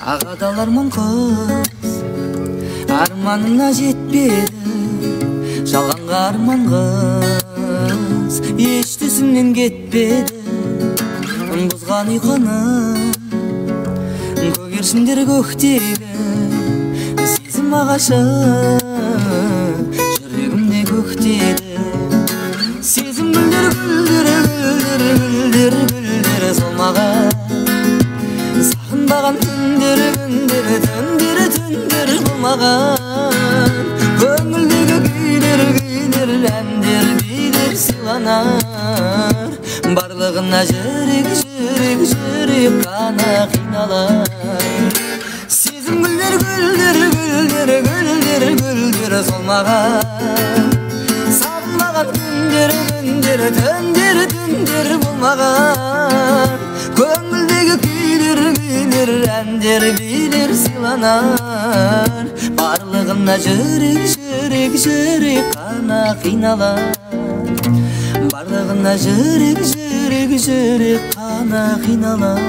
Ағадалармын қыз, арманына жетпеді, жалғанға арман қыз, еш түсімнен кетпеді. Бұзған ұйқыны, көгершіндер көктегі, сезім ағашы, жүрегімде көктеді. Сезім гүлдер, гүлдер, гүлдер, гүлдер, гүлдер солмаған, сағынбаған түндер, күндер, түндер, түндер болмаған. Көңілдегі күйлер, күйлер, әндер, билер сыйланар. Барлығына жүрек, жүрек, жүрек қана қиналар. Сезім гүлдер, гүлдер, гүлдер, гүлдер, гүлдер солмаған, сағынбаған күндер, күндер, түндер, түндер болмаған. Көңілдегі күйлер, күйлер, әндер, билер сыйланар. Барлығына жүрек, жүрек, жүрек қана қиналар. Барлығына жүрек, жүрек, жүрек қана қиналар.